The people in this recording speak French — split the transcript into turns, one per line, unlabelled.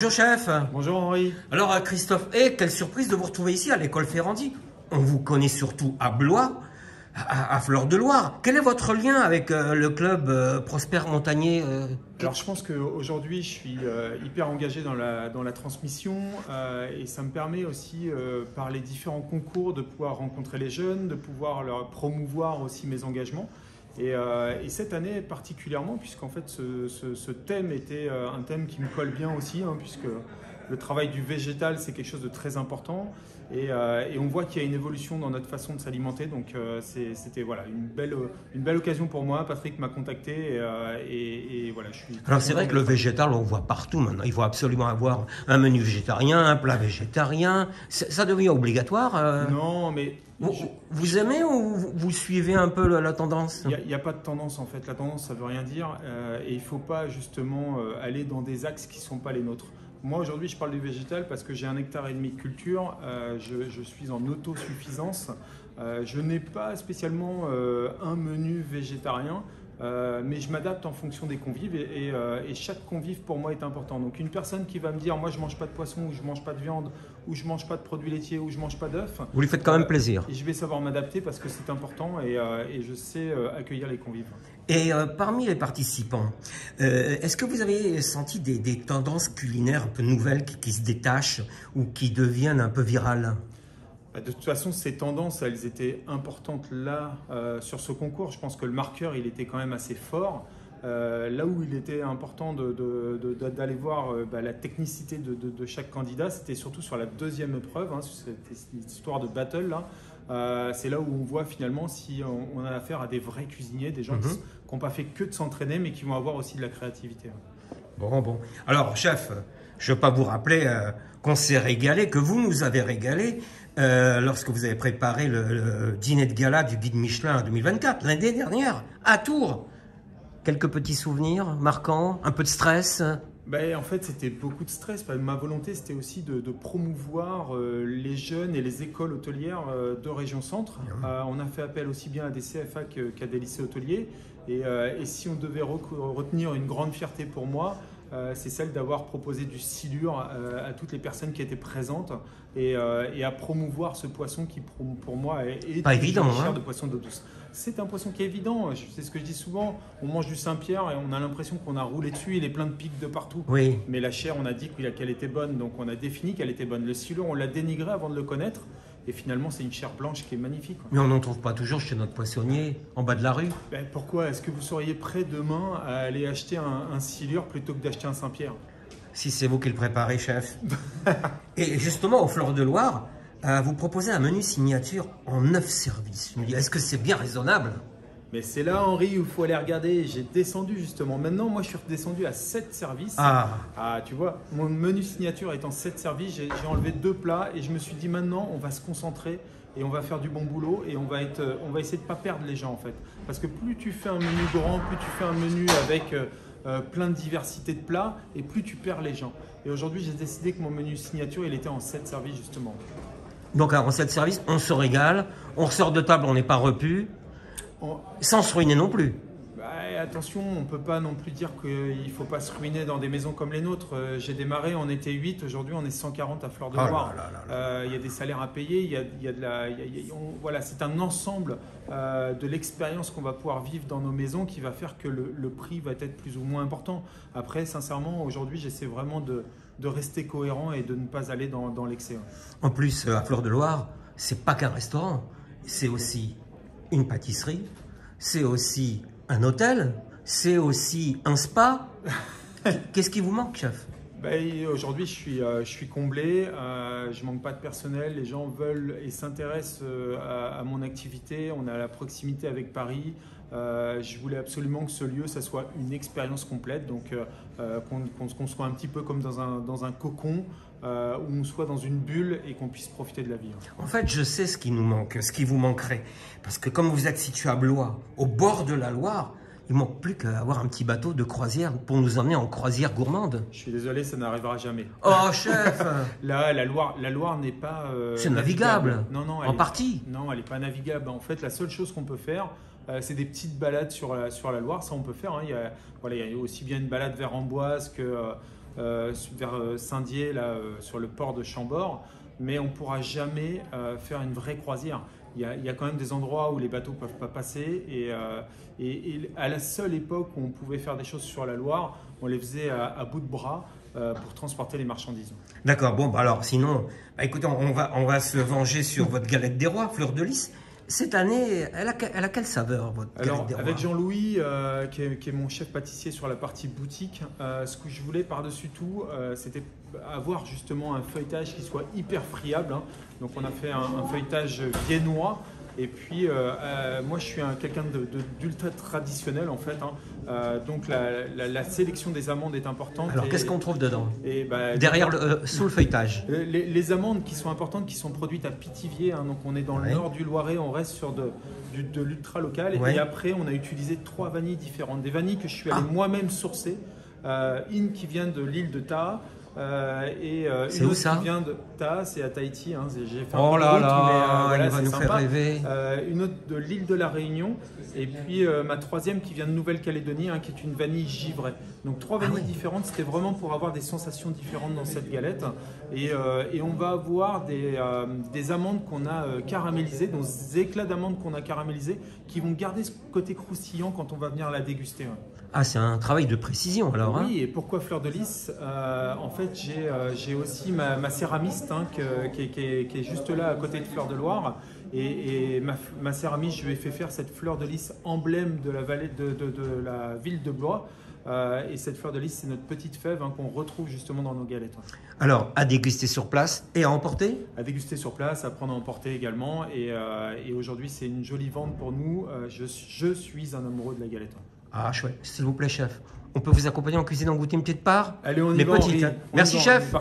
Bonjour chef.
Bonjour Henri.
Alors Christophe, quelle surprise de vous retrouver ici à l'école Ferrandi. On vous connaît surtout à Blois, à Fleur-de-Loire. Quel est votre lien avec le club Prosper Montagnier
Alors je pense qu'aujourd'hui je suis hyper engagé dans la transmission et ça me permet aussi par les différents concours de pouvoir rencontrer les jeunes, de pouvoir leur promouvoir aussi mes engagements. Et cette année particulièrement, puisqu'en fait ce thème était un thème qui me colle bien aussi, puisque le travail du végétal c'est quelque chose de très important et on voit qu'il y a une évolution dans notre façon de s'alimenter. Donc c'était voilà, une belle occasion pour moi. Patrick m'a contacté et voilà, je suis...
Alors c'est vrai que le végétal on le voit partout maintenant, il faut absolument avoir un menu végétarien, un plat végétarien, ça devient obligatoire
Non mais...
Vous aimez ou vous suivez un peu la tendance?
Il n'y a pas de tendance en fait, la tendance ça veut rien dire et il ne faut pas justement aller dans des axes qui ne sont pas les nôtres. Moi aujourd'hui je parle du végétal parce que j'ai 1,5 hectare de culture, je suis en autosuffisance, je n'ai pas spécialement un menu végétarien. Mais je m'adapte en fonction des convives et chaque convive pour moi est important. Donc une personne qui va me dire moi je mange pas de poisson ou je mange pas de viande ou je mange pas de produits laitiers ou je mange pas d'œufs,
vous lui faites quand même plaisir.
Et je vais savoir m'adapter parce que c'est important et je sais accueillir les convives.
Et parmi les participants, est-ce que vous avez senti des tendances culinaires un peu nouvelles qui se détachent ou qui deviennent un peu virales?
De toute façon, ces tendances, elles étaient importantes là, sur ce concours. Je pense que le marqueur, il était quand même assez fort. Là où il était important d'aller voir la technicité de chaque candidat, c'était surtout sur la deuxième épreuve, cette histoire de battle là. C'est là où on voit finalement si on a affaire à des vrais cuisiniers, des gens qui n'ont pas fait que de s'entraîner, mais qui vont avoir aussi de la créativité.
Bon. Alors, chef, je ne veux pas vous rappeler qu'on s'est régalé, que vous nous avez régalé lorsque vous avez préparé le dîner de gala du guide Michelin 2024, l'année dernière, à Tours. Quelques petits souvenirs marquants, un peu de stress?
En fait, c'était beaucoup de stress. Ma volonté, c'était aussi de promouvoir les jeunes et les écoles hôtelières de Région Centre. On a fait appel aussi bien à des CFA qu'à des lycées hôteliers. Et si on devait retenir une grande fierté pour moi, c'est celle d'avoir proposé du silure à toutes les personnes qui étaient présentes et à promouvoir ce poisson qui, pour moi, est
pas évident,
de poisson d'eau douce. C'est un poisson qui est évident, c'est ce que je dis souvent, on mange du Saint-Pierre et on a l'impression qu'on a roulé dessus, il est plein de pics de partout.
Oui.
Mais la chair, on a dit qu'elle était bonne, donc on a défini qu'elle était bonne. Le silure, on l'a dénigré avant de le connaître. Et finalement, c'est une chair blanche qui est magnifique.
Mais on n'en trouve pas toujours chez notre poissonnier, en bas de la rue.
Pourquoi? Est-ce que vous seriez prêt demain à aller acheter un silure plutôt que d'acheter un Saint-Pierre?
Si c'est vous qui le préparez, chef. Et justement, au Fleur-de-Loire, vous proposez un menu signature en 9 services. Je me dis, est-ce que c'est bien raisonnable?
Mais c'est là, Henri, où il faut aller regarder. J'ai descendu justement. Maintenant, moi, je suis redescendu à 7 services. Tu vois, mon menu signature est en 7 services. J'ai enlevé 2 plats et je me suis dit maintenant, on va se concentrer et on va faire du bon boulot et on va essayer de ne pas perdre les gens en fait. Parce que plus tu fais un menu grand, plus tu fais un menu avec plein de diversité de plats et plus tu perds les gens. Et aujourd'hui, j'ai décidé que mon menu signature, il était en 7 services justement. Donc,
en 7 services, on se régale, on ressort de table, on n'est pas repu. Sans se ruiner non plus.
Attention, on ne peut pas non plus dire qu'il ne faut pas se ruiner dans des maisons comme les nôtres. J'ai démarré, on était 8, aujourd'hui on est 140 à Fleur-de-Loire. Il y a des salaires à payer, voilà, c'est un ensemble de l'expérience qu'on va pouvoir vivre dans nos maisons qui va faire que le prix va être plus ou moins important. Après, sincèrement, aujourd'hui, j'essaie vraiment de rester cohérent et de ne pas aller dans l'excès.
En plus, à Fleur-de-Loire, c'est pas qu'un restaurant, c'est aussi une pâtisserie, c'est aussi un hôtel, c'est aussi un spa. Qu'est-ce qui vous manque, chef?
Aujourd'hui, je suis comblé, je manque pas de personnel, les gens veulent et s'intéressent à mon activité, on a la proximité avec Paris. Je voulais absolument que ce lieu, ça soit une expérience complète, donc qu'on soit un petit peu comme dans un cocon, où on soit dans une bulle et qu'on puisse profiter de la vie.
En fait, je sais ce qui nous manque, ce qui vous manquerait. Parce que comme vous êtes situé à Blois, au bord de la Loire, il ne manque plus qu'à avoir un petit bateau de croisière pour nous emmener en croisière gourmande.
Je suis désolé, ça n'arrivera jamais.
Oh, chef!
Là, la Loire n'est pas
c'est navigable.
Non,
en partie.
Non, elle n'est pas navigable. En fait, la seule chose qu'on peut faire, c'est des petites balades sur la Loire. Ça, on peut faire. Il y a aussi bien une balade vers Amboise que... vers Saint-Dié, là, sur le port de Chambord, mais on ne pourra jamais faire une vraie croisière. Il y a quand même des endroits où les bateaux ne peuvent pas passer et à la seule époque où on pouvait faire des choses sur la Loire, on les faisait à bout de bras pour transporter les marchandises.
D'accord, bon, bah alors sinon, bah, écoutez, on va se venger sur votre galette des rois, fleur de lys. Cette année, elle a quelle saveur, votre galette des rois?
Avec Jean-Louis, qui est mon chef pâtissier sur la partie boutique, ce que je voulais par-dessus tout, c'était avoir justement un feuilletage qui soit hyper friable. Hein. Donc on a fait un feuilletage viennois. Et puis, moi, je suis quelqu'un d'ultra traditionnel, en fait. Hein. Donc, la sélection des amandes est importante.
Alors, qu'est-ce qu'on trouve dedans?
Bah,
derrière, sous le feuilletage?
Les amandes qui sont importantes, qui sont produites à Pithiviers. Hein. Donc, on est dans le nord du Loiret, on reste sur de l'ultra local. Ouais. Et après, on a utilisé 3 vanilles différentes. Des vanilles que je suis allé moi-même sourcer. Une qui vient de l'île de Taha.
C'est où ça?
Qui vient de Taha, c'est à Tahiti. Hein. J'ai fait
oh là là,
mais, voilà,
il va nous faire rêver.
Une autre de l'île de la Réunion. Et puis ma troisième qui vient de Nouvelle-Calédonie, hein, qui est une vanille givrée. Donc 3 vanilles différentes, c'était vraiment pour avoir des sensations différentes dans cette galette. Et on va avoir des amandes qu'on a caramélisées, des éclats d'amandes qu'on a caramélisés, qui vont garder ce côté croustillant quand on va venir la déguster. Ouais.
Ah, c'est un travail de précision alors.
Oui,
hein.
et pourquoi fleur de lys? En fait, j'ai aussi ma céramiste hein, qui est juste là à côté de Fleur de Loire. Et ma céramiste, je lui ai fait faire cette fleur de lys emblème de la vallée de la ville de Blois. Et cette fleur de lys, c'est notre petite fève hein, qu'on retrouve justement dans nos galettes.
Alors, à déguster sur place et à emporter?
À déguster sur place, à prendre à emporter également. Et aujourd'hui, c'est une jolie vente pour nous. Je suis un amoureux de la galette.
Ah, chouette. S'il vous plaît, chef. On peut vous accompagner en cuisine, en goûter une petite part?
Allez, on y
mais
va,
petite. Hein. Merci, chef.